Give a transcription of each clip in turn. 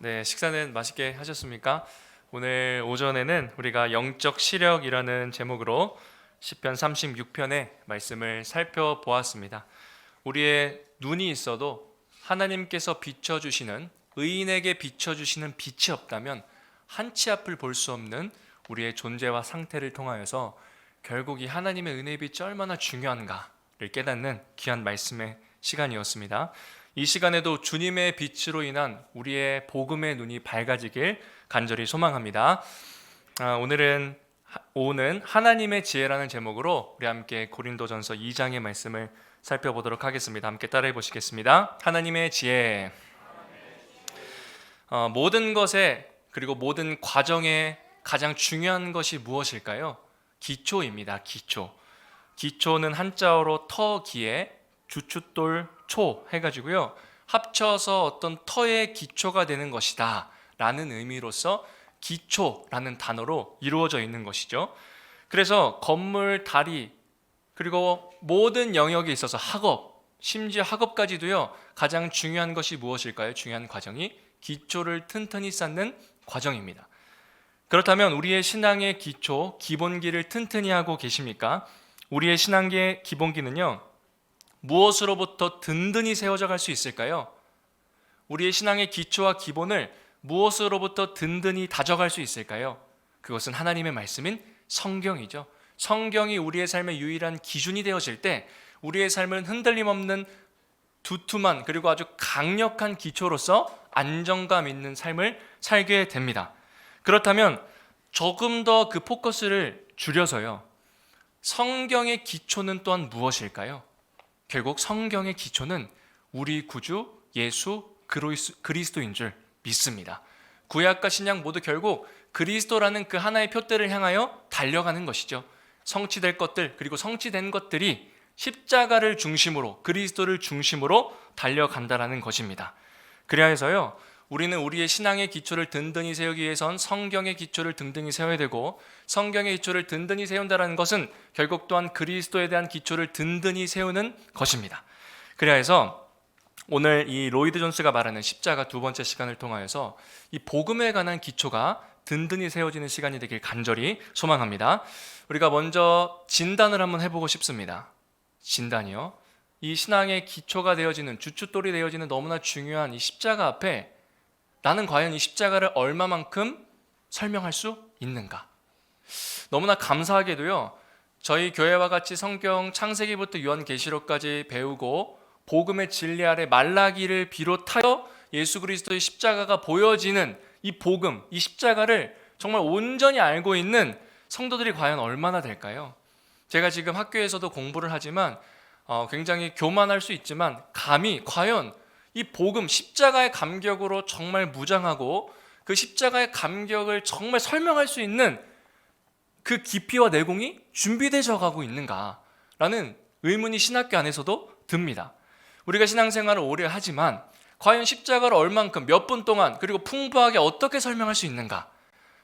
네, 식사는 맛있게 하셨습니까? 오늘 오전에는 우리가 영적 시력이라는 제목으로 시편 36편의 말씀을 살펴보았습니다. 우리의 눈이 있어도 하나님께서 비춰주시는, 의인에게 비춰주시는 빛이 없다면 한 치 앞을 볼 수 없는 우리의 존재와 상태를 통하여서 결국 이 하나님의 은혜의 빛이 얼마나 중요한가를 깨닫는 귀한 말씀의 시간이었습니다. 이 시간에도 주님의 빛으로 인한 우리의 복음의 눈이 밝아지길 간절히 소망합니다. 오늘은 하나님의 지혜라는 제목으로 우리 함께 고린도전서 2장의 말씀을 살펴보도록 하겠습니다. 함께 따라해 보시겠습니다. 하나님의 지혜. 모든 것에, 그리고 모든 과정에 가장 중요한 것이 무엇일까요? 기초입니다. 기초는 한자어로 터기에 주춧돌 초 해가지고요, 합쳐서 어떤 터의 기초가 되는 것이다 라는 의미로서 기초라는 단어로 이루어져 있는 것이죠. 그래서 건물, 다리, 그리고 모든 영역에 있어서 학업, 심지어 학업까지도요, 가장 중요한 것이 무엇일까요? 중요한 과정이 기초를 튼튼히 쌓는 과정입니다. 그렇다면 우리의 신앙의 기초, 기본기를 튼튼히 하고 계십니까? 우리의 신앙의 기본기는요, 무엇으로부터 든든히 세워져 갈 수 있을까요? 우리의 신앙의 기초와 기본을 무엇으로부터 든든히 다져갈 수 있을까요? 그것은 하나님의 말씀인 성경이죠. 성경이 우리의 삶의 유일한 기준이 되어질 때 우리의 삶은 흔들림 없는 두툼한, 그리고 아주 강력한 기초로서 안정감 있는 삶을 살게 됩니다. 그렇다면 조금 더 그 포커스를 줄여서요, 성경의 기초는 또한 무엇일까요? 결국 성경의 기초는 우리 구주 예수 그리스도인 줄 믿습니다. 구약과 신약 모두 결국 그리스도라는 그 하나의 표대를 향하여 달려가는 것이죠. 성취될 것들, 그리고 성취된 것들이 십자가를 중심으로, 그리스도를 중심으로 달려간다라는 것입니다. 그래서요, 우리는 우리의 신앙의 기초를 든든히 세우기 위해선 성경의 기초를 든든히 세워야 되고, 성경의 기초를 든든히 세운다는 것은 결국 또한 그리스도에 대한 기초를 든든히 세우는 것입니다. 그래서 오늘 이 로이드 존스가 말하는 십자가 두 번째 시간을 통하여서 이 복음에 관한 기초가 든든히 세워지는 시간이 되길 간절히 소망합니다. 우리가 먼저 진단을 한번 해보고 싶습니다. 진단이요. 이 신앙의 기초가 되어지는, 주춧돌이 되어지는 너무나 중요한 이 십자가 앞에 나는 과연 이 십자가를 얼마만큼 설명할 수 있는가? 너무나 감사하게도요, 저희 교회와 같이 성경 창세기부터 요한계시록까지 배우고 복음의 진리 아래 말라기를 비롯하여 예수 그리스도의 십자가가 보여지는 이 복음, 이 십자가를 정말 온전히 알고 있는 성도들이 과연 얼마나 될까요? 제가 지금 학교에서도 공부를 하지만 굉장히 교만할 수 있지만 감히 과연 이 복음, 십자가의 감격으로 정말 무장하고 그 십자가의 감격을 정말 설명할 수 있는 그 깊이와 내공이 준비되어 가고 있는가라는 의문이 신학교 안에서도 듭니다. 우리가 신앙생활을 오래 하지만 과연 십자가를 얼만큼, 몇 분 동안, 그리고 풍부하게 어떻게 설명할 수 있는가,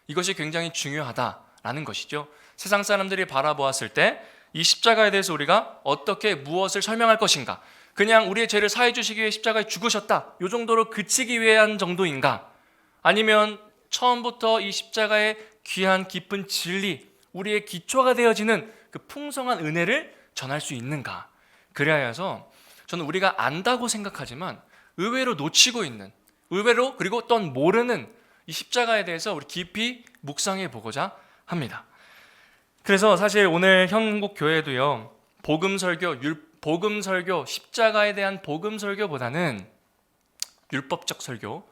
이것이 굉장히 중요하다라는 것이죠. 세상 사람들이 바라보았을 때 이 십자가에 대해서 우리가 어떻게 무엇을 설명할 것인가, 그냥 우리의 죄를 사해 주시기 위해 십자가에 죽으셨다, 이 정도로 그치기 위한 정도인가, 아니면 처음부터 이 십자가의 귀한 깊은 진리, 우리의 기초가 되어지는 그 풍성한 은혜를 전할 수 있는가. 그래야 해서 저는 우리가 안다고 생각하지만 의외로 놓치고 있는, 의외로 그리고 또한 모르는 이 십자가에 대해서 우리 깊이 묵상해 보고자 합니다. 그래서 사실 오늘 현국 교회도요, 복음 설교, 십자가에 대한 복음 설교보다는 율법적 설교,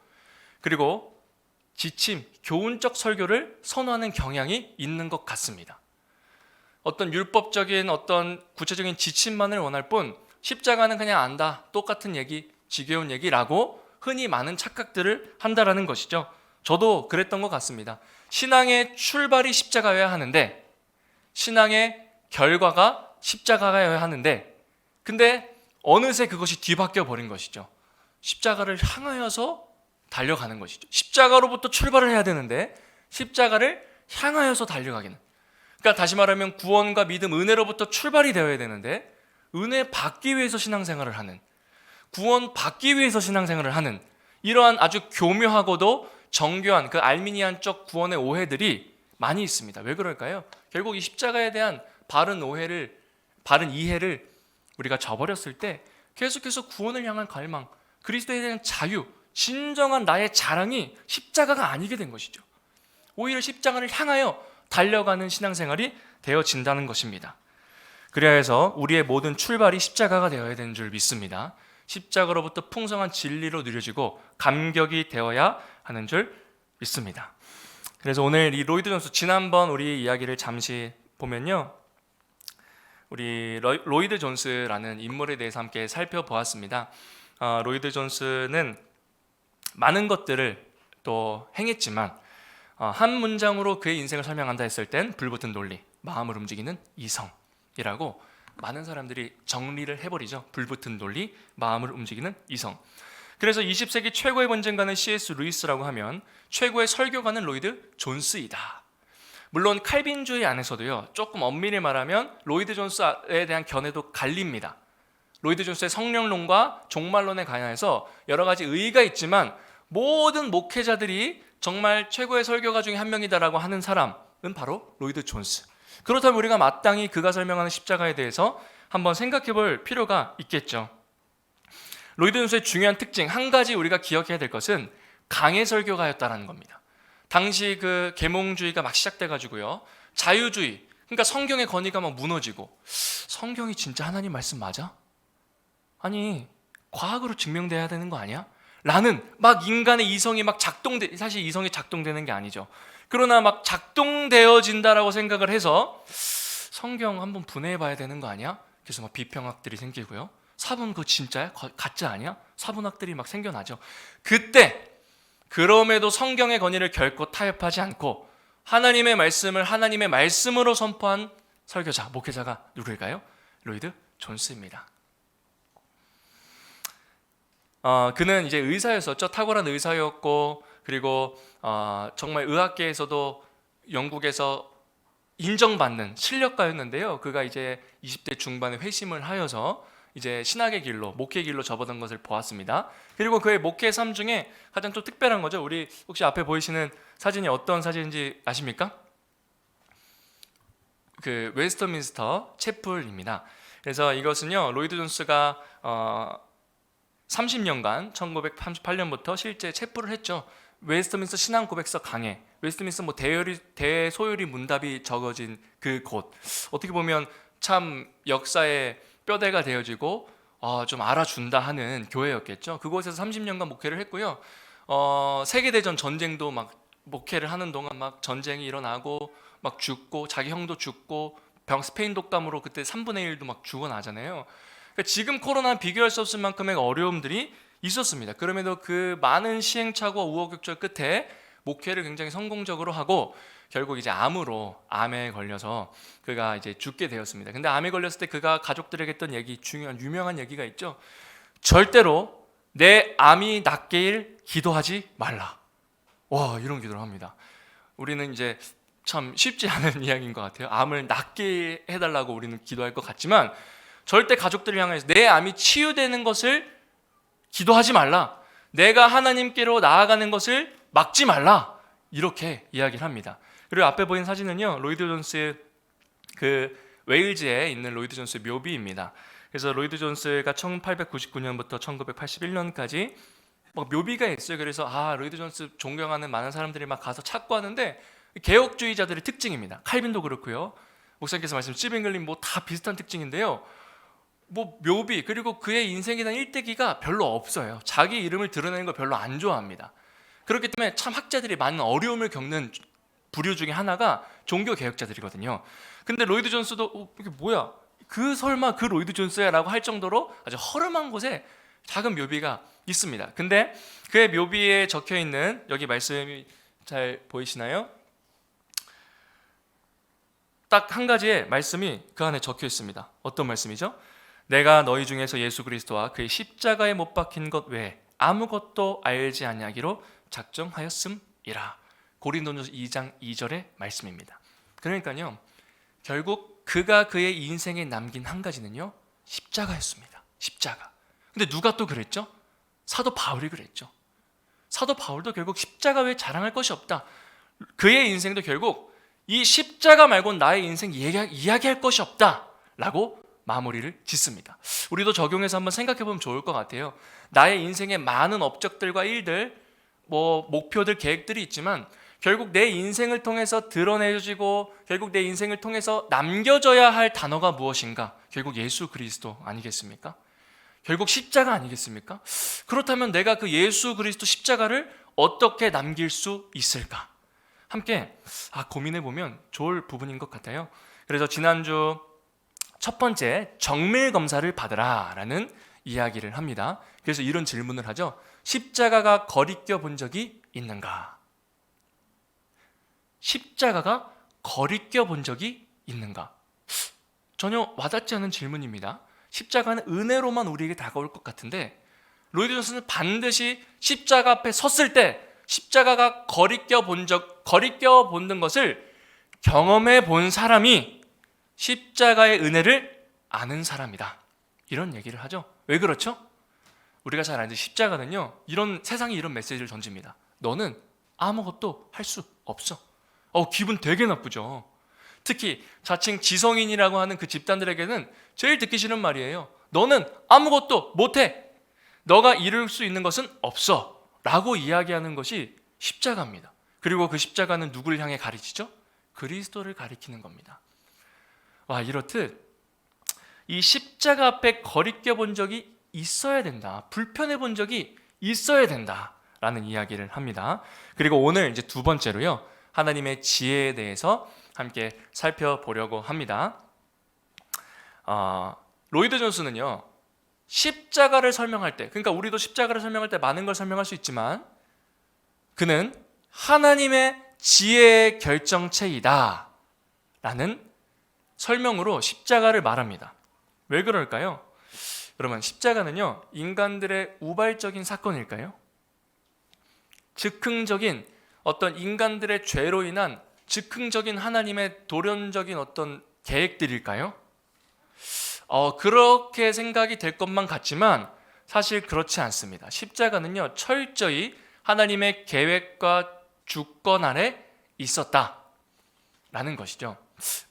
그리고 지침, 교훈적 설교를 선호하는 경향이 있는 것 같습니다. 어떤 율법적인 어떤 구체적인 지침만을 원할 뿐 십자가는 그냥 안다, 똑같은 얘기, 지겨운 얘기라고 흔히 많은 착각들을 한다라는 것이죠. 저도 그랬던 것 같습니다. 신앙의 출발이 십자가여야 하는데, 신앙의 결과가 십자가여야 하는데, 근데 어느새 그것이 뒤바뀌어 버린 것이죠. 십자가를 향하여서 달려가는 것이죠. 십자가로부터 출발을 해야 되는데 십자가를 향하여서 달려가기는, 그러니까 다시 말하면 구원과 믿음, 은혜로부터 출발이 되어야 되는데 은혜 받기 위해서 신앙생활을 하는, 구원 받기 위해서 신앙생활을 하는 이러한 아주 교묘하고도 정교한 그 알미니안적 구원의 오해들이 많이 있습니다. 왜 그럴까요? 결국 이 십자가에 대한 바른 이해를 우리가 저버렸을 때 계속해서 구원을 향한 갈망, 그리스도에 대한 자유, 진정한 나의 자랑이 십자가가 아니게 된 것이죠. 오히려 십자가를 향하여 달려가는 신앙생활이 되어진다는 것입니다. 그래야 해서 우리의 모든 출발이 십자가가 되어야 되는 줄 믿습니다. 십자가로부터 풍성한 진리로 누려지고 감격이 되어야 하는 줄 믿습니다. 그래서 오늘 이 로이드 존스, 지난번 우리 이야기를 잠시 보면요, 우리 로이드 존스라는 인물에 대해서 함께 살펴보았습니다. 로이드 존스는 많은 것들을 또 행했지만 한 문장으로 그의 인생을 설명한다 했을 땐 불붙은 논리, 마음을 움직이는 이성이라고 많은 사람들이 정리를 해버리죠. 불붙은 논리, 마음을 움직이는 이성. 그래서 20세기 최고의 번쟁가는 C.S. 루이스라고 하면 최고의 설교가는 로이드 존스이다. 물론 칼빈주의 안에서도요, 조금 엄밀히 말하면 로이드 존스에 대한 견해도 갈립니다. 로이드 존스의 성령론과 종말론에 관해서 여러 가지 의의가 있지만 모든 목회자들이 정말 최고의 설교가 중에 한 명이다라고 하는 사람은 바로 로이드 존스. 그렇다면 우리가 마땅히 그가 설명하는 십자가에 대해서 한번 생각해 볼 필요가 있겠죠. 로이드 존스의 중요한 특징, 한 가지 우리가 기억해야 될 것은 강해 설교가였다는 겁니다. 당시 그 계몽주의가 막 시작돼가지고요, 자유주의, 그러니까 성경의 권위가 막 무너지고, 성경이 진짜 하나님 말씀 맞아? 아니, 과학으로 증명돼야 되는 거 아니야? 라는 막 인간의 이성이 막 사실 이성이 작동되는 게 아니죠. 그러나 막 작동되어진다라고 생각을 해서 성경 한번 분해해 봐야 되는 거 아니야? 그래서 막 비평학들이 생기고요. 사분 그거 진짜야? 가짜 아니야? 사분학들이 막 생겨나죠. 그때 그럼에도 성경의 권위를 결코 타협하지 않고 하나님의 말씀을 하나님의 말씀으로 선포한 설교자, 목회자가 누구일까요? 로이드 존스입니다. 그는 이제 의사였었죠. 탁월한 의사였고, 그리고 정말 의학계에서도 영국에서 인정받는 실력가였는데요. 그가 이제 20대 중반에 회심을 하여서 이제 신학의 길로, 목회 길로 접어든 것을 보았습니다. 그리고 그의 목회 삶 중에 가장 또 특별한 거죠. 우리 혹시 앞에 보이시는 사진이 어떤 사진인지 아십니까? 그 웨스트민스터 채플입니다. 그래서 이것은요, 로이드 존스가 30년간 1938년부터 실제 체포를 했죠. 웨스트민스터 신앙 고백서 강해, 웨스트민스터 뭐 대소요리 문답이 적어진 그 곳, 어떻게 보면 참 역사의 뼈대가 되어지고 좀 알아준다 하는 교회였겠죠. 그곳에서 30년간 목회를 했고요. 세계대전 전쟁도 막 목회를 하는 동안 막 전쟁이 일어나고 막 죽고, 자기 형도 죽고, 스페인 독감으로 그때 3분의 1도 막 죽어나잖아요. 그러니까 지금 코로나는 비교할 수 없을 만큼의 어려움들이 있었습니다. 그럼에도 그 많은 시행착오와 우여곡절 끝에 목회를 굉장히 성공적으로 하고 결국 이제 암에 걸려서 그가 이제 죽게 되었습니다. 근데 암에 걸렸을 때 그가 가족들에게 했던 얘기, 유명한 얘기가 있죠. 절대로 내 암이 낫길 기도하지 말라. 와, 이런 기도를 합니다. 우리는 이제 참 쉽지 않은 이야기인 것 같아요. 암을 낫게 해달라고 우리는 기도할 것 같지만 절대 가족들을 향해서 내 암이 치유되는 것을 기도하지 말라, 내가 하나님께로 나아가는 것을 막지 말라, 이렇게 이야기를 합니다. 그리고 앞에 보이는 사진은요, 로이드 존스의 그 웨일즈에 있는 로이드 존스의 묘비입니다. 그래서 로이드 존스가 1899년부터 1981년까지 막 묘비가 있어요. 그래서 로이드 존스 존경하는 많은 사람들이 막 가서 찾고 하는데, 개혁주의자들의 특징입니다. 칼빈도 그렇고요, 목사님께서 말씀 스티븐글린 뭐 다 비슷한 특징인데요. 뭐 묘비, 그리고 그의 인생에 대한 일대기가 별로 없어요. 자기 이름을 드러내는 걸 별로 안 좋아합니다. 그렇기 때문에 참 학자들이 많은 어려움을 겪는 부류 중에 하나가 종교 개혁자들이거든요. 근데 로이드 존스도 이게 뭐야? 설마 그 로이드 존스야? 라고 할 정도로 아주 허름한 곳에 작은 묘비가 있습니다. 근데 그의 묘비에 적혀 있는, 여기 말씀이 잘 보이시나요? 딱 한 가지의 말씀이 그 안에 적혀 있습니다. 어떤 말씀이죠? 내가 너희 중에서 예수 그리스도와 그의 십자가에 못 박힌 것 외에 아무것도 알지 아니하기로 작정하였음이라. 고린도전서 2장 2절의 말씀입니다. 그러니까요, 결국 그가 그의 인생에 남긴 한 가지는요, 십자가였습니다. 십자가. 근데 누가 또 그랬죠? 사도 바울이 그랬죠. 사도 바울도 결국 십자가 외에 자랑할 것이 없다. 그의 인생도 결국 이 십자가 말고는 나의 인생 이야기할 것이 없다 라고 마무리를 짓습니다. 우리도 적용해서 한번 생각해 보면 좋을 것 같아요. 나의 인생에 많은 업적들과 일들, 목표들, 계획들이 있지만 결국 내 인생을 통해서 드러내지고 결국 내 인생을 통해서 남겨져야 할 단어가 무엇인가? 결국 예수 그리스도 아니겠습니까? 결국 십자가 아니겠습니까? 그렇다면 내가 그 예수 그리스도 십자가를 어떻게 남길 수 있을까? 함께 고민해 보면 좋을 부분인 것 같아요. 그래서 지난주 첫 번째 정밀 검사를 받으라 라는 이야기를 합니다. 그래서 이런 질문을 하죠. 십자가가 거리껴 본 적이 있는가? 십자가가 거리껴 본 적이 있는가? 전혀 와닿지 않은 질문입니다. 십자가는 은혜로만 우리에게 다가올 것 같은데 로이드 존슨은 반드시 십자가 앞에 섰을 때 십자가가 거리껴 보는 것을 경험해 본 사람이 십자가의 은혜를 아는 사람이다. 이런 얘기를 하죠. 왜 그렇죠? 우리가 잘 아는 십자가는요, 세상에 이런 메시지를 던집니다. 너는 아무것도 할 수 없어. 기분 되게 나쁘죠. 특히 자칭 지성인이라고 하는 그 집단들에게는 제일 듣기 싫은 말이에요. 너는 아무것도 못해. 너가 이룰 수 있는 것은 없어 라고 이야기하는 것이 십자가입니다. 그리고 그 십자가는 누구를 향해 가리키죠? 그리스도를 가리키는 겁니다. 이렇듯 이 십자가 앞에 거리껴 본 적이 있어야 된다. 불편해 본 적이 있어야 된다 라는 이야기를 합니다. 그리고 오늘 이제 두 번째로요, 하나님의 지혜에 대해서 함께 살펴보려고 합니다. 로이드 존슨은요, 십자가를 설명할 때, 그러니까 우리도 십자가를 설명할 때 많은 걸 설명할 수 있지만 그는 하나님의 지혜의 결정체이다 라는 설명으로 십자가를 말합니다. 왜 그럴까요? 여러분, 십자가는요, 인간들의 우발적인 사건일까요? 즉흥적인 어떤 인간들의 죄로 인한 즉흥적인 하나님의 도련적인 어떤 계획들일까요? 그렇게 생각이 될 것만 같지만 사실 그렇지 않습니다. 십자가는요, 철저히 하나님의 계획과 주권 아래 있었다라는 것이죠.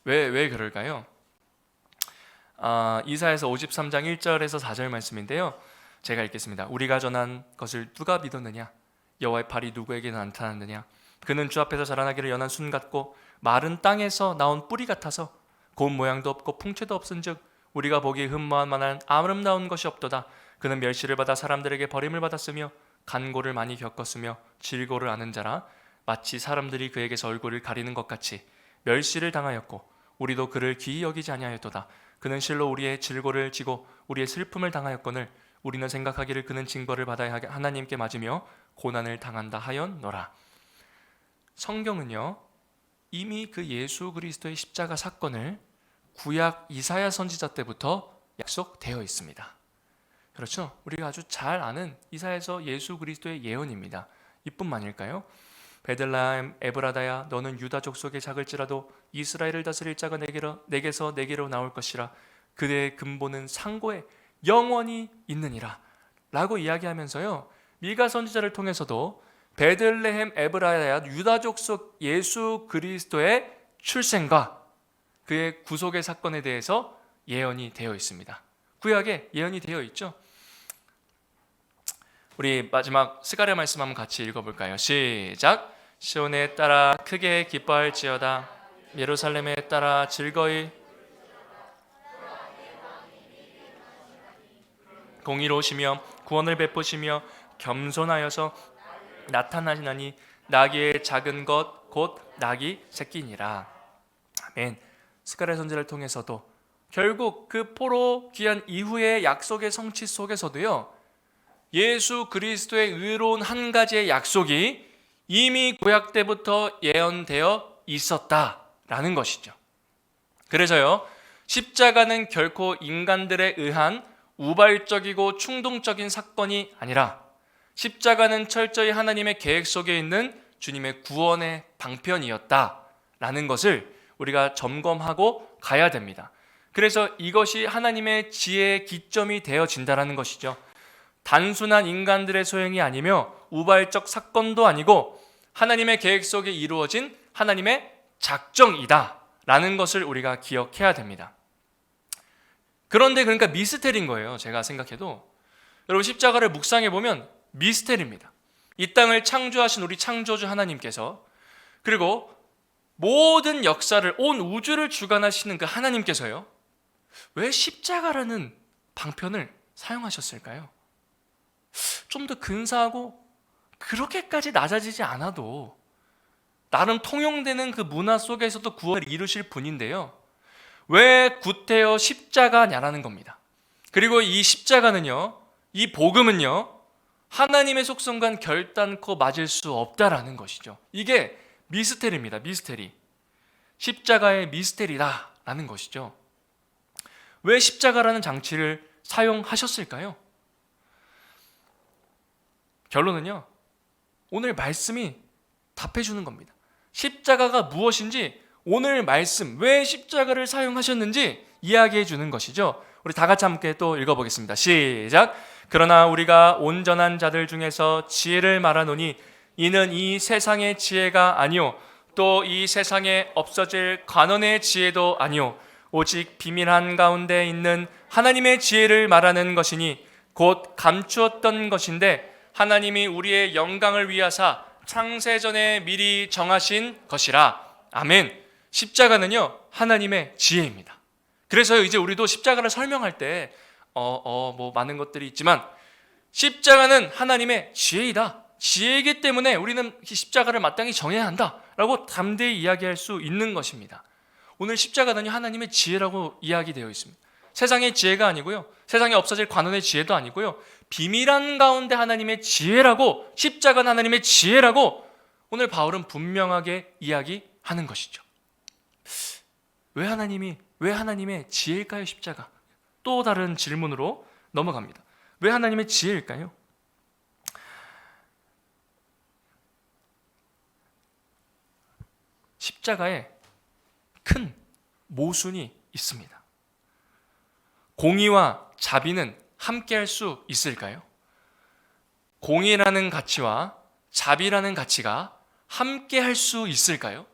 왜 그럴까요? 이사야서 53장 1절에서 4절 말씀인데요. 제가 읽겠습니다. 우리가 전한 것을 누가 믿었느냐? 여호와의 팔이 누구에게 나타났느냐? 그는 주 앞에서 자라나기를 연한 순 같고 마른 땅에서 나온 뿌리 같아서 고운 모양도 없고 풍채도 없은즉 우리가 보기에 흠모할 만한 아름다운 것이 없도다. 그는 멸시를 받아 사람들에게 버림을 받았으며 간고를 많이 겪었으며 질고를 아는 자라 마치 사람들이 그에게서 얼굴을 가리는 것 같이 멸시를 당하였고 우리도 그를 귀히 여기지 아니하였도다. 그는 실로 우리의 질고를 지고 우리의 슬픔을 당하였거늘 우리는 생각하기를 그는 징벌을 받아야 하나님께 맞으며 고난을 당한다 하였노라. 성경은요, 이미 그 예수 그리스도의 십자가 사건을 구약 이사야 선지자 때부터 약속되어 있습니다. 그렇죠? 우리가 아주 잘 아는 이사야서 예수 그리스도의 예언입니다. 이뿐만일까요? 베들레헴 에브라다야, 너는 유다 족속의 작을지라도 이스라엘을 다스릴 자가 내게서 내게로 나올 것이라. 그대의 근본은 상고에 영원히 있느니라 라고 이야기하면서요, 미가 선지자를 통해서도 베들레헴 에브라다야, 유다 족속 예수 그리스도의 출생과 그의 구속의 사건에 대해서 예언이 되어 있습니다. 구약에 예언이 되어 있죠. 우리 마지막 스가랴 말씀 한번 같이 읽어볼까요? 시작. 시온에 따라 크게 기뻐할지어다. 예루살렘에 따라 즐거이 공의로우시며 구원을 베푸시며 겸손하여서 나타나시나니 나귀의 작은 것 곧 나귀 새끼니라. 아멘. 스가랴 선지자를 통해서도 결국 그 포로 귀한 이후의 약속의 성취 속에서도요, 예수 그리스도의 의로운 한 가지의 약속이 이미 구약 때부터 예언되어 있었다라는 것이죠. 그래서요, 십자가는 결코 인간들에 의한 우발적이고 충동적인 사건이 아니라 십자가는 철저히 하나님의 계획 속에 있는 주님의 구원의 방편이었다라는 것을 우리가 점검하고 가야 됩니다. 그래서 이것이 하나님의 지혜의 기점이 되어진다라는 것이죠. 단순한 인간들의 소행이 아니며 우발적 사건도 아니고 하나님의 계획 속에 이루어진 하나님의 작정이다 라는 것을 우리가 기억해야 됩니다. 그런데 그러니까 미스테리인 거예요. 제가 생각해도 여러분 십자가를 묵상해 보면 미스테리입니다. 이 땅을 창조하신 우리 창조주 하나님께서, 그리고 모든 역사를, 온 우주를 주관하시는 그 하나님께서요, 왜 십자가라는 방편을 사용하셨을까요? 좀 더 근사하고 그렇게까지 낮아지지 않아도 나름 통용되는 그 문화 속에서도 구원을 이루실 분인데요, 왜 구태여 십자가냐라는 겁니다. 그리고 이 십자가는요, 이 복음은요, 하나님의 속성과는 결단코 맞을 수 없다라는 것이죠. 이게 미스테리입니다. 미스테리. 십자가의 미스테리다라는 것이죠. 왜 십자가라는 장치를 사용하셨을까요? 결론은요, 오늘 말씀이 답해주는 겁니다. 십자가가 무엇인지, 오늘 말씀 왜 십자가를 사용하셨는지 이야기해 주는 것이죠. 우리 다 같이 함께 또 읽어보겠습니다. 시작. 그러나 우리가 온전한 자들 중에서 지혜를 말하노니 이는 이 세상의 지혜가 아니요 또 이 세상에 없어질 관원의 지혜도 아니요 오직 비밀 한가운데 있는 하나님의 지혜를 말하는 것이니 곧 감추었던 것인데 하나님이 우리의 영광을 위하사 창세전에 미리 정하신 것이라. 아멘. 십자가는요, 하나님의 지혜입니다. 그래서 이제 우리도 십자가를 설명할 때 뭐 많은 것들이 있지만 십자가는 하나님의 지혜이다. 지혜이기 때문에 우리는 십자가를 마땅히 정해야 한다라고 담대히 이야기할 수 있는 것입니다. 오늘 십자가는요, 하나님의 지혜라고 이야기되어 있습니다. 세상의 지혜가 아니고요, 세상에 없어질 관원의 지혜도 아니고요, 비밀한 가운데 하나님의 지혜라고, 십자가는 하나님의 지혜라고 오늘 바울은 분명하게 이야기하는 것이죠. 왜 하나님의 지혜일까요, 십자가? 또 다른 질문으로 넘어갑니다. 왜 하나님의 지혜일까요? 십자가에 큰 모순이 있습니다. 공의와 자비는 함께할 수 있을까요? 공의라는 가치와 자비라는 가치가 함께할 수 있을까요?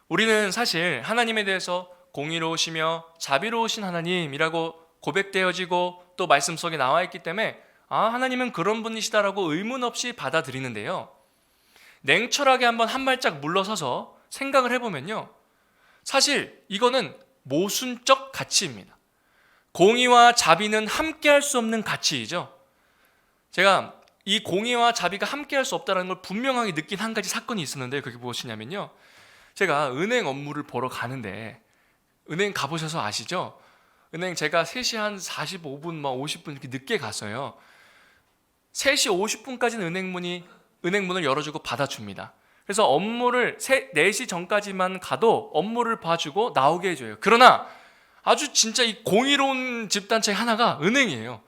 우리는 사실 하나님에 대해서 공의로우시며 자비로우신 하나님이라고 고백되어지고 또 말씀 속에 나와 있기 때문에 하나님은 그런 분이시다라고 의문 없이 받아들이는데요, 냉철하게 한번 한 발짝 물러서서 생각을 해보면요, 사실 이거는 모순적 가치입니다. 공의와 자비는 함께할 수 없는 가치이죠. 제가 이 공의와 자비가 함께할 수 없다는 걸 분명하게 느낀 한 가지 사건이 있었는데, 그게 무엇이냐면요, 제가 은행 업무를 보러 가는데, 은행 가보셔서 아시죠? 은행 제가 3시 한 45분, 50분 이렇게 늦게 갔어요. 3시 50분까지는 은행문을 열어주고 받아줍니다. 그래서 업무를 4시 전까지만 가도 업무를 봐주고 나오게 해줘요. 그러나 아주 진짜 이 공의로운 집단체 하나가 은행이에요.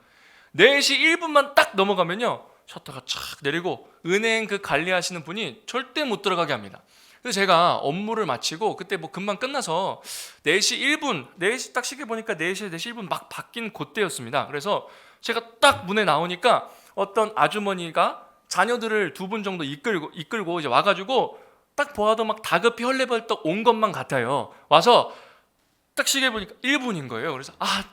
4시 1분만 딱 넘어가면요, 셔터가 촥 내리고 은행 그 관리하시는 분이 절대 못 들어가게 합니다. 그래서 제가 업무를 마치고 그때 뭐 금방 끝나서 4시 1분, 4시 딱 시계 보니까 4시 1분 막 바뀐 그때였습니다. 그래서 제가 딱 문에 나오니까 어떤 아주머니가 자녀들을 2분 정도 이끌고 이제 와가지고 딱 보아도 막 다급히 헐레벌떡 온 것만 같아요. 와서 딱 시계 보니까 1분인 거예요. 그래서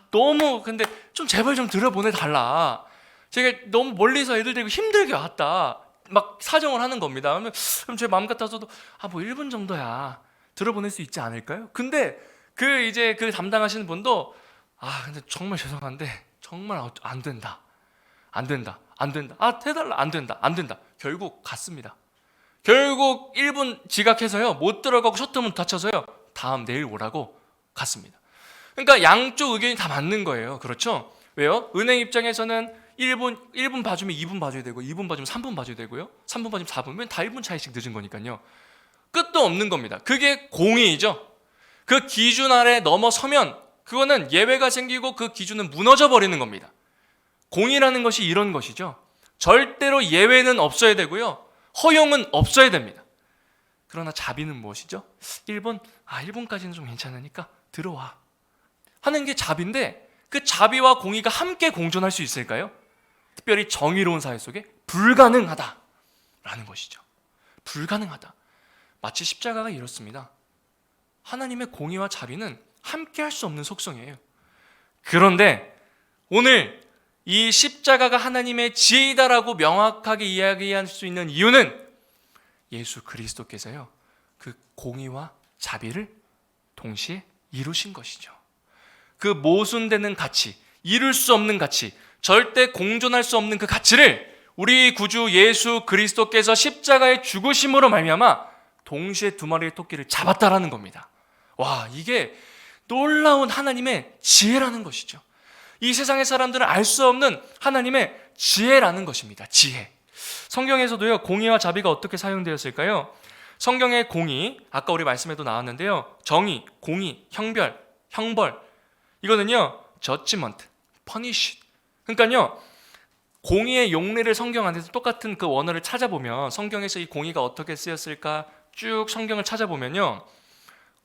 너무 근데 좀 제발 좀 들여보내달라. 제가 너무 멀리서 애들 데리고 힘들게 왔다. 막 사정을 하는 겁니다. 그럼 제 마음 같아서도 뭐 1분 정도야 들어보낼 수 있지 않을까요? 근데 그 담당하시는 분도 근데 정말 죄송한데 정말 안 된다. 해달라. 안 된다. 결국 갔습니다. 결국 1분 지각해서요, 못 들어가고 셔터문 닫혀서요, 다음 내일 오라고 갔습니다. 그러니까 양쪽 의견이 다 맞는 거예요. 그렇죠? 왜요? 은행 입장에서는 1분 봐주면 2분 봐줘야 되고, 2분 봐주면 3분 봐줘야 되고요, 3분 봐주면 4분, 다 1분 차이씩 늦은 거니까요. 끝도 없는 겁니다. 그게 공의이죠. 그 기준 아래 넘어서면 그거는 예외가 생기고 그 기준은 무너져 버리는 겁니다. 공의라는 것이 이런 것이죠. 절대로 예외는 없어야 되고요, 허용은 없어야 됩니다. 그러나 자비는 무엇이죠? 1분까지는 좀 괜찮으니까 들어와 하는 게 자비인데, 그 자비와 공의가 함께 공존할 수 있을까요? 특별히 정의로운 사회 속에 불가능하다라는 것이죠. 불가능하다. 마치 십자가가 이렇습니다. 하나님의 공의와 자비는 함께 할 수 없는 속성이에요. 그런데 오늘 이 십자가가 하나님의 지혜이다라고 명확하게 이야기할 수 있는 이유는 예수 그리스도께서요, 그 공의와 자비를 동시에 이루신 것이죠. 그 모순되는 가치, 이룰 수 없는 가치, 절대 공존할 수 없는 그 가치를 우리 구주 예수 그리스도께서 십자가의 죽으심으로 말미암아 동시에 두 마리의 토끼를 잡았다라는 겁니다. 와, 이게 놀라운 하나님의 지혜라는 것이죠. 이 세상의 사람들은 알 수 없는 하나님의 지혜라는 것입니다. 지혜. 성경에서도요, 공의와 자비가 어떻게 사용되었을까요? 성경의 공의, 아까 우리 말씀에도 나왔는데요, 정의, 공의, 형벌, 이거는요 judgment, punish. 그러니까요, 공의의 용례를 성경 안에서 똑같은 그 원어를 찾아보면 성경에서 이 공의가 어떻게 쓰였을까 쭉 성경을 찾아보면요,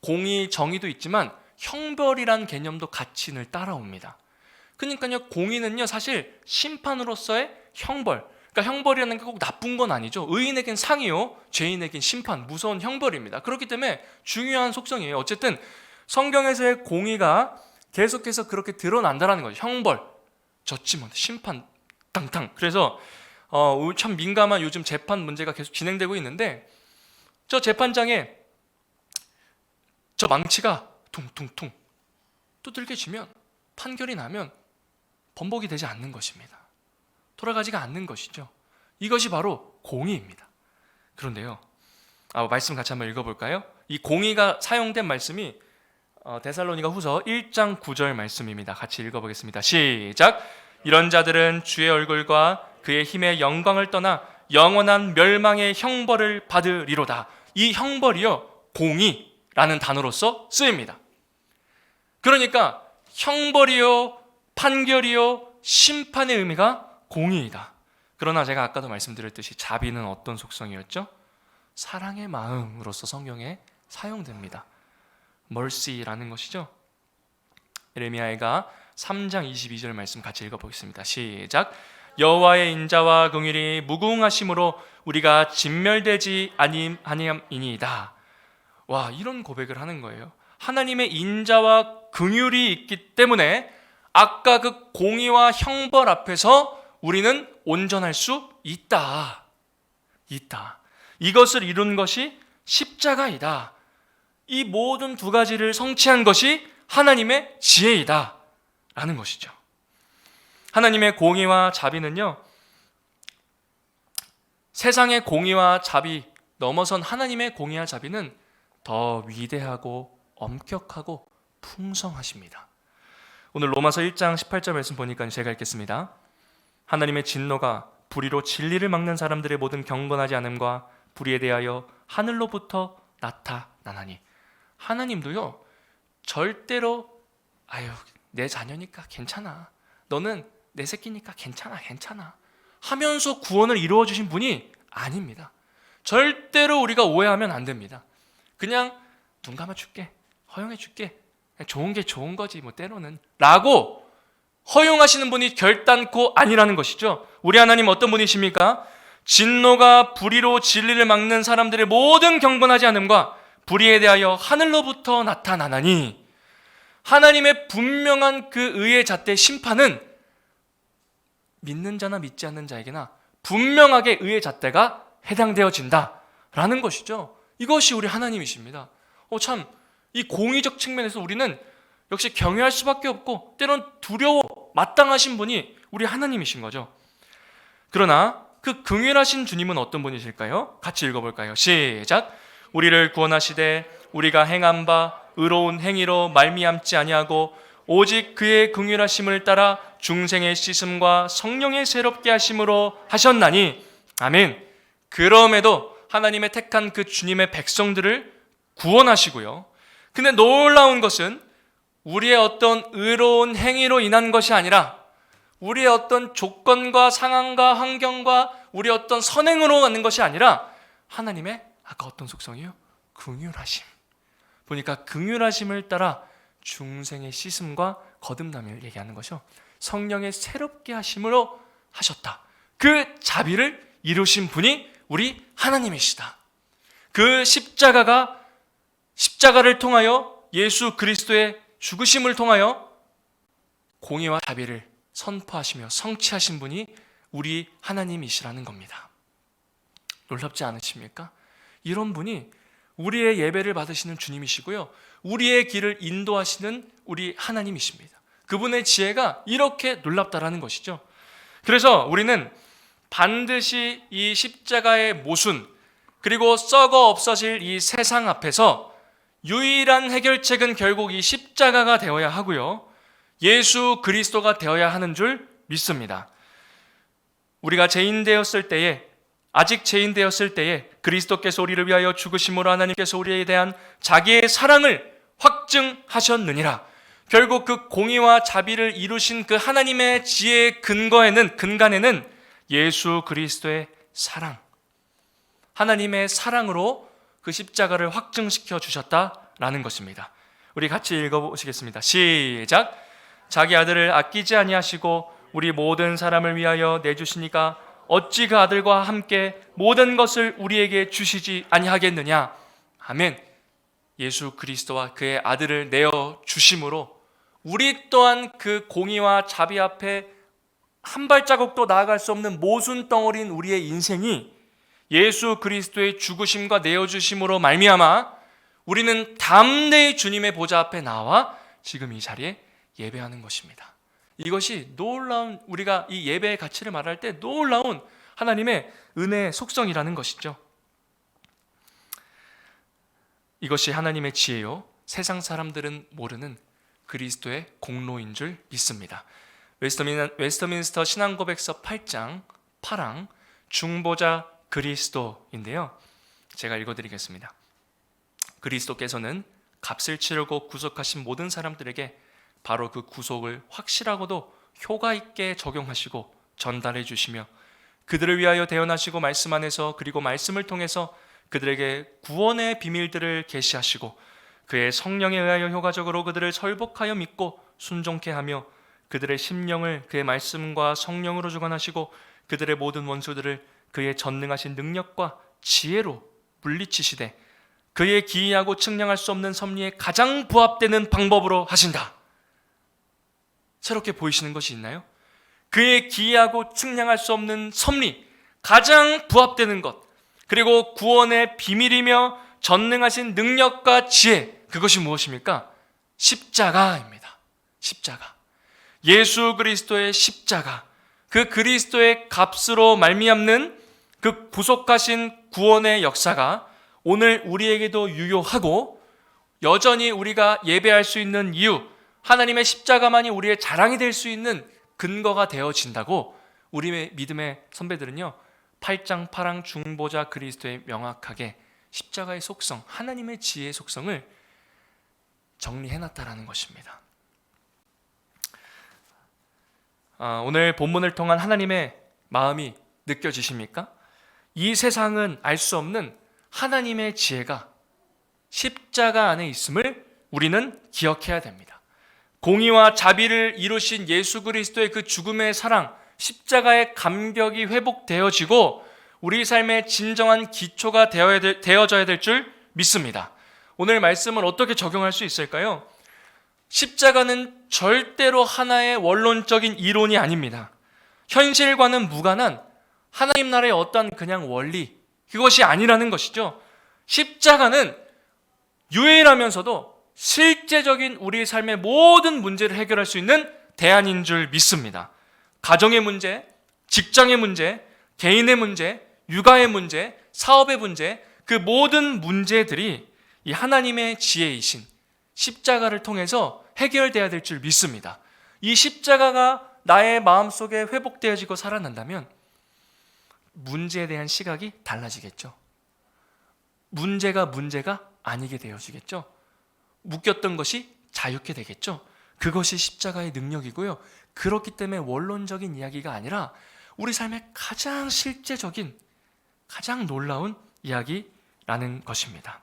공의, 정의도 있지만 형벌이란 개념도 같이 늘 따라옵니다. 그러니까요, 공의는요 사실 심판으로서의 형벌, 그러니까 형벌이라는 게 꼭 나쁜 건 아니죠. 의인에겐 상이요, 죄인에겐 심판, 무서운 형벌입니다. 그렇기 때문에 중요한 속성이에요. 어쨌든 성경에서의 공의가 계속해서 그렇게 드러난다는 거죠. 형벌, 저지먼트, 심판, 땅땅. 그래서 참 민감한 요즘 재판 문제가 계속 진행되고 있는데, 저 재판장에 저 망치가 퉁퉁퉁 두들겨지면, 판결이 나면 번복이 되지 않는 것입니다. 돌아가지가 않는 것이죠. 이것이 바로 공의입니다. 그런데요, 말씀 같이 한번 읽어볼까요? 이 공의가 사용된 말씀이 데살로니가 후서 1장 9절 말씀입니다. 같이 읽어보겠습니다. 시작! 이런 자들은 주의 얼굴과 그의 힘의 영광을 떠나 영원한 멸망의 형벌을 받으리로다. 이 형벌이요, 공의라는 단어로서 쓰입니다. 그러니까 형벌이요, 판결이요, 심판의 의미가 공의이다. 그러나 제가 아까도 말씀드렸듯이 자비는 어떤 속성이었죠? 사랑의 마음으로서 성경에 사용됩니다. mercy라는 것이죠. 예레미야가 3장 22절 말씀 같이 읽어보겠습니다. 시작! 여호와의 인자와 긍휼이 무궁하심으로 우리가 진멸되지 아니함이니이다. 와, 이런 고백을 하는 거예요. 하나님의 인자와 긍휼이 있기 때문에 아까 그 공의와 형벌 앞에서 우리는 온전할 수 있다. 이것을 이룬 것이 십자가이다. 이 모든 두 가지를 성취한 것이 하나님의 지혜이다 라는 것이죠. 하나님의 공의와 자비는요, 세상의 공의와 자비 넘어선 하나님의 공의와 자비는 더 위대하고 엄격하고 풍성하십니다. 오늘 로마서 1장 18절 말씀 보니까 제가 읽겠습니다. 하나님의 진노가 불의로 진리를 막는 사람들의 모든 경건하지 않음과 불의에 대하여 하늘로부터 나타나나니. 하나님도요, 절대로 내 자녀니까 괜찮아, 너는 내 새끼니까 괜찮아 하면서 구원을 이루어 주신 분이 아닙니다. 절대로 우리가 오해하면 안 됩니다. 그냥 눈 감아줄게, 허용해줄게, 좋은 게 좋은 거지 뭐 때로는 라고 허용하시는 분이 결단코 아니라는 것이죠. 우리 하나님 어떤 분이십니까? 진노가 불의로 진리를 막는 사람들의 모든 경건하지 않음과 불의에 대하여 하늘로부터 나타나나니. 하나님의 분명한 그 의의 잣대 심판은 믿는 자나 믿지 않는 자에게나 분명하게 의의 잣대가 해당되어진다라는 것이죠. 이것이 우리 하나님이십니다. 참, 이 공의적 측면에서 우리는 역시 경외할 수밖에 없고 때론 두려워 마땅하신 분이 우리 하나님이신 거죠. 그러나 그 긍휼하신 주님은 어떤 분이실까요? 같이 읽어볼까요? 시작! 우리를 구원하시되 우리가 행한 바 의로운 행위로 말미암지 아니하고 오직 그의 긍휼하심을 따라 중생의 씻음과 성령의 새롭게 하심으로 하셨나니. 아멘. 그럼에도 하나님의 택한 그 주님의 백성들을 구원하시고요. 근데 놀라운 것은 우리의 어떤 의로운 행위로 인한 것이 아니라 우리의 어떤 조건과 상황과 환경과 우리의 어떤 선행으로 가는 것이 아니라 하나님의 아까 어떤 속성이요? 긍휼하심. 보니까 긍휼하심을 따라 중생의 씻음과 거듭남을 얘기하는 것이요, 성령의 새롭게 하심으로 하셨다. 그 자비를 이루신 분이 우리 하나님이시다. 그 십자가를 통하여 예수 그리스도의 죽으심을 통하여 공의와 자비를 선포하시며 성취하신 분이 우리 하나님이시라는 겁니다. 놀랍지 않으십니까? 이런 분이 우리의 예배를 받으시는 주님이시고요, 우리의 길을 인도하시는 우리 하나님이십니다. 그분의 지혜가 이렇게 놀랍다라는 것이죠. 그래서 우리는 반드시 이 십자가의 모순, 그리고 썩어 없어질 이 세상 앞에서 유일한 해결책은 결국 이 십자가가 되어야 하고요, 예수 그리스도가 되어야 하는 줄 믿습니다. 우리가 아직 죄인 되었을 때에 그리스도께서 우리를 위하여 죽으심으로 하나님께서 우리에 대한 자기의 사랑을 확증하셨느니라. 결국 그 공의와 자비를 이루신 그 하나님의 지혜의 근간에는 예수 그리스도의 사랑, 하나님의 사랑으로 그 십자가를 확증시켜 주셨다라는 것입니다. 우리 같이 읽어보시겠습니다. 시작. 자기 아들을 아끼지 아니하시고 우리 모든 사람을 위하여 내주시니까 어찌 그 아들과 함께 모든 것을 우리에게 주시지 아니하겠느냐. 아멘. 예수 그리스도와 그의 아들을 내어 주심으로 우리 또한 그 공의와 자비 앞에 한 발자국도 나아갈 수 없는 모순 덩어리인 우리의 인생이 예수 그리스도의 죽으심과 내어주심으로 말미암아 우리는 담대히 주님의 보좌 앞에 나와 지금 이 자리에 예배하는 것입니다. 이것이 놀라운, 우리가 이 예배의 가치를 말할 때 놀라운 하나님의 은혜의 속성이라는 것이죠. 이것이 하나님의 지혜요, 세상 사람들은 모르는 그리스도의 공로인 줄 믿습니다. 웨스터민스터 신앙고백서 8장 8항 중보자 그리스도인데요, 제가 읽어드리겠습니다. 그리스도께서는 값을 치르고 구속하신 모든 사람들에게 바로 그 구속을 확실하고도 효과 있게 적용하시고 전달해 주시며 그들을 위하여 대언하시고 말씀 안에서 그리고 말씀을 통해서 그들에게 구원의 비밀들을 계시하시고 그의 성령에 의하여 효과적으로 그들을 설복하여 믿고 순종케 하며 그들의 심령을 그의 말씀과 성령으로 주관하시고 그들의 모든 원수들을 그의 전능하신 능력과 지혜로 물리치시되 그의 기이하고 측량할 수 없는 섭리에 가장 부합되는 방법으로 하신다. 새롭게 보이시는 것이 있나요? 그의 기이하고 측량할 수 없는 섭리, 가장 부합되는 것, 그리고 구원의 비밀이며 전능하신 능력과 지혜, 그것이 무엇입니까? 십자가입니다. 십자가. 예수 그리스도의 십자가, 그 그리스도의 값으로 말미암는 그 구속하신 구원의 역사가 오늘 우리에게도 유효하고 여전히 우리가 예배할 수 있는 이유, 하나님의 십자가만이 우리의 자랑이 될 수 있는 근거가 되어진다고 우리 믿음의 선배들은요, 8장 8항 중보자 그리스도의 명확하게 십자가의 속성, 하나님의 지혜의 속성을 정리해놨다라는 것입니다. 오늘 본문을 통한 하나님의 마음이 느껴지십니까? 이 세상은 알 수 없는 하나님의 지혜가 십자가 안에 있음을 우리는 기억해야 됩니다. 공의와 자비를 이루신 예수 그리스도의 그 죽음의 사랑, 십자가의 감격이 회복되어지고 우리 삶의 진정한 기초가 되어져야 될 줄 믿습니다. 오늘 말씀을 어떻게 적용할 수 있을까요? 십자가는 절대로 하나의 원론적인 이론이 아닙니다. 현실과는 무관한 하나님 나라의 어떤 그냥 원리, 그것이 아니라는 것이죠. 십자가는 유일하면서도 실제적인 우리 삶의 모든 문제를 해결할 수 있는 대안인 줄 믿습니다. 가정의 문제, 직장의 문제, 개인의 문제, 육아의 문제, 사업의 문제, 그 모든 문제들이 이 하나님의 지혜이신 십자가를 통해서 해결돼야 될 줄 믿습니다. 이 십자가가 나의 마음속에 회복되어지고 살아난다면 문제에 대한 시각이 달라지겠죠. 문제가 아니게 되어지겠죠. 묶였던 것이 자유케 되겠죠. 그것이 십자가의 능력이고요. 그렇기 때문에 원론적인 이야기가 아니라 우리 삶의 가장 실제적인, 가장 놀라운 이야기라는 것입니다.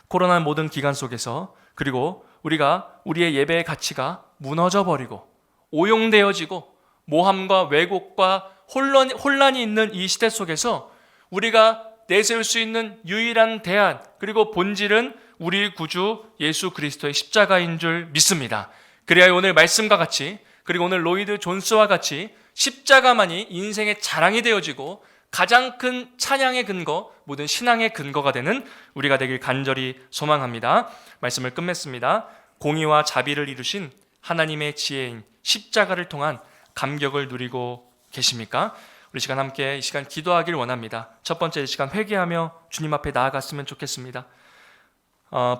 코로나 모든 기간 속에서, 그리고 우리가 우리의 예배의 가치가 무너져 버리고 오용되어지고 모함과 왜곡과 혼란이 있는 이 시대 속에서 우리가 내세울 수 있는 유일한 대안, 그리고 본질은 우리 구주 예수 그리스도의 십자가인 줄 믿습니다. 그래야 오늘 말씀과 같이, 그리고 오늘 로이드 존스와 같이 십자가만이 인생의 자랑이 되어지고 가장 큰 찬양의 근거, 모든 신앙의 근거가 되는 우리가 되길 간절히 소망합니다. 말씀을 끝맺습니다. 공의와 자비를 이루신 하나님의 지혜인 십자가를 통한 감격을 누리고 계십니까? 우리 시간 함께 이 시간 기도하길 원합니다. 첫 번째 이 시간 회개하며 주님 앞에 나아갔으면 좋겠습니다.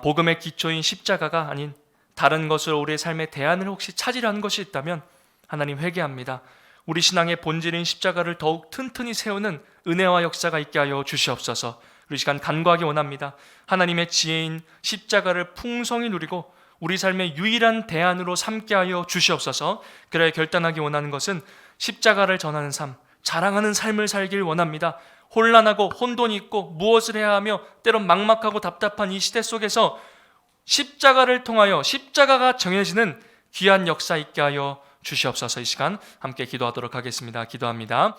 복음의 기초인 십자가가 아닌 다른 것으로 우리의 삶의 대안을 혹시 찾으려 한 것이 있다면 하나님 회개합니다. 우리 신앙의 본질인 십자가를 더욱 튼튼히 세우는 은혜와 역사가 있게 하여 주시옵소서. 우리 시간 간구하기 원합니다. 하나님의 지혜인 십자가를 풍성히 누리고 우리 삶의 유일한 대안으로 삼게 하여 주시옵소서. 그래야 결단하기 원하는 것은 십자가를 전하는 삶, 자랑하는 삶을 살길 원합니다. 혼란하고 혼돈이 있고 무엇을 해야 하며 때론 막막하고 답답한 이 시대 속에서 십자가를 통하여 십자가가 정해지는 귀한 역사 있게 하여 주시옵소서. 이 시간 함께 기도하도록 하겠습니다. 기도합니다.